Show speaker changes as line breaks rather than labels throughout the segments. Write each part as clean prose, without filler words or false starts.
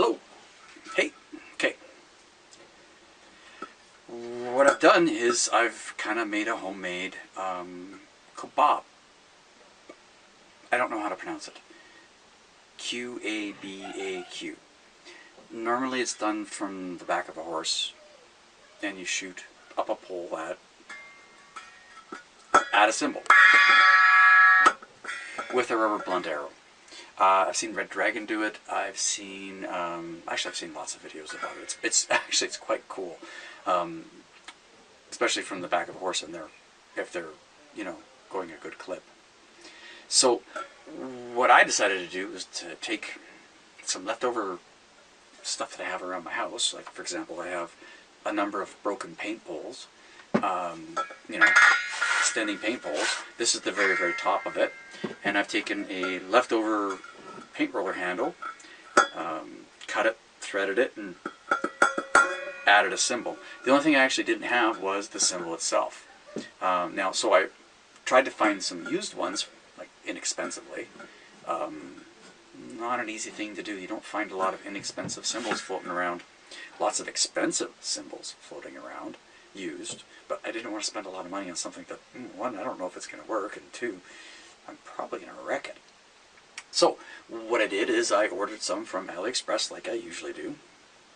Hello. Hey. Okay. What I've done is I've kind of made a homemade Qabaq. I don't know how to pronounce it. Q-A-B-A-Q. Normally it's done from the back of a horse, and you shoot up a pole at a cymbal with a rubber blunt arrow. I've seen Red Dragon do it. I've seen actually I've seen lots of videos about it. It's quite cool, especially from the back of a horse, and if they're going a good clip. So what I decided to do was to take some leftover stuff that I have around my house. Like, for example, I have a number of broken paint poles, extending paint poles. This is the very, very top of it, and I've taken a leftover paint roller handle, cut it, threaded it, and added a cymbal. The only thing I actually didn't have was the cymbal itself. So I tried to find some used ones, like inexpensively. Not an easy thing to do. You don't find a lot of inexpensive cymbals floating around. Lots of expensive cymbals floating around, used. But I didn't want to spend a lot of money on something that, one, I don't know if it's going to work, and two, I'm probably going to wreck it. So what I did is I ordered some from AliExpress, like I usually do,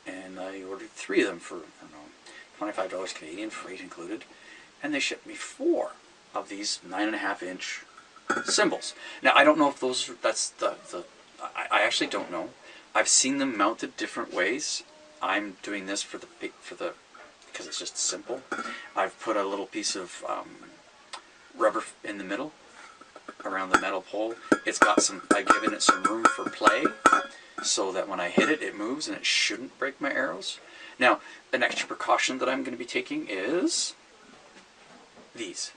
and I ordered 3 of them for, I don't know, $25 Canadian, freight included, and they shipped me 4 of these 9.5-inch cymbals. Now I don't know if I actually don't know. I've seen them mounted different ways. I'm doing this because it's just simple. I've put a little piece of rubber in the middle around the metal pole. I've given it some room for play so that when I hit it, it moves and it shouldn't break my arrows. Now, an extra precaution that I'm going to be taking is these.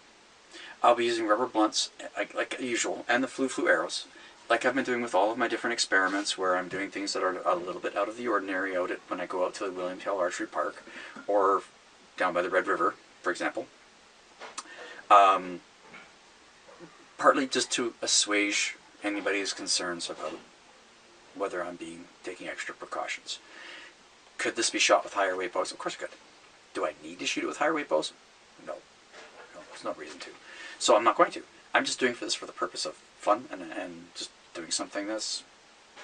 I'll be using rubber blunts like usual, and the flu arrows, like I've been doing with all of my different experiments, where I'm doing things that are a little bit out of the ordinary when I go out to the William Tell Archery Park or down by the Red River, for example. Partly just to assuage anybody's concerns about whether I'm taking extra precautions. Could this be shot with higher weight bows? Of course it could. Do I need to shoot it with higher weight bows? No, there's no reason to. So I'm not going to. I'm just doing this for the purpose of fun and just doing something that's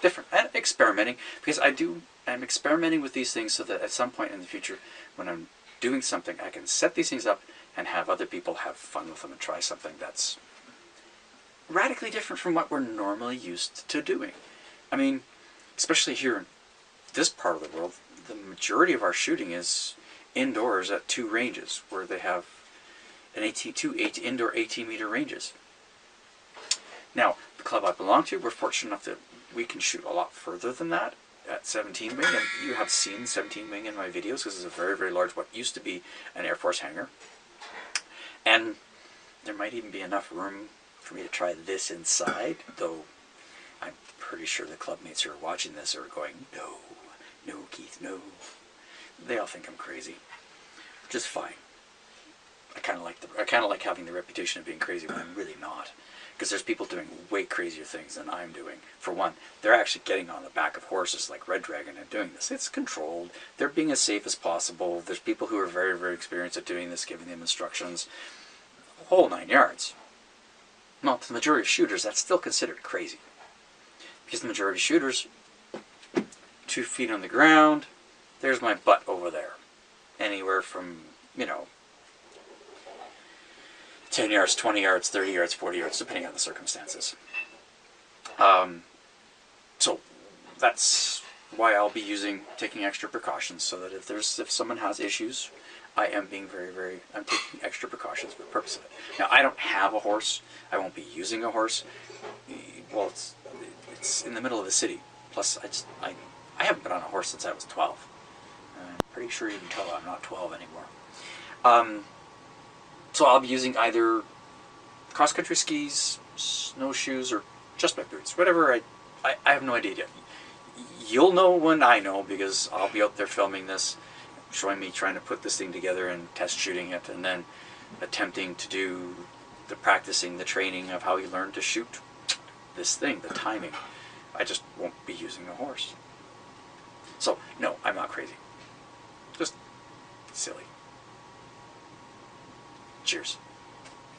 different and experimenting, because I'm experimenting with these things so that at some point in the future, when I'm doing something, I can set these things up and have other people have fun with them and try something that's radically different from what we're normally used to doing. I mean, especially here in this part of the world, the majority of our shooting is indoors at 2 ranges, where they have two indoor 18-meter ranges. Now, the club I belong to, we're fortunate enough that we can shoot a lot further than that at 17 wing, and you have seen 17 wing in my videos, because it's a very, very large, what used to be an Air Force hangar. And there might even be enough room for me to try this inside, though I'm pretty sure the clubmates who are watching this are going, no, Keith, no. They all think I'm crazy, which is fine. I kind of like having the reputation of being crazy when I'm really not, because there's people doing way crazier things than I'm doing. For one, they're actually getting on the back of horses like Red Dragon and doing this. It's controlled. They're being as safe as possible. There's people who are very, very experienced at doing this, giving them instructions, the whole 9 yards. Well, to the majority of shooters, that's still considered crazy, because the majority of shooters, 2 feet on the ground, there's my butt over there, anywhere from 10 yards, 20 yards, 30 yards, 40 yards, depending on the circumstances. So that's why I'll be taking extra precautions, so that if someone has issues, I am being I'm taking extra precautions for the purpose of it. Now, I don't have a horse. I won't be using a horse. Well, it's in the middle of the city. Plus, I haven't been on a horse since I was 12. I'm pretty sure you can tell I'm not 12 anymore. So I'll be using either cross-country skis, snowshoes, or just my boots. Whatever, I have no idea yet. You'll know when I know, because I'll be out there filming this, showing me trying to put this thing together and test shooting it, and then attempting to do the practicing, the training of how you learn to shoot this thing, the timing. I just won't be using a horse. So, no, I'm not crazy. Just silly. Cheers.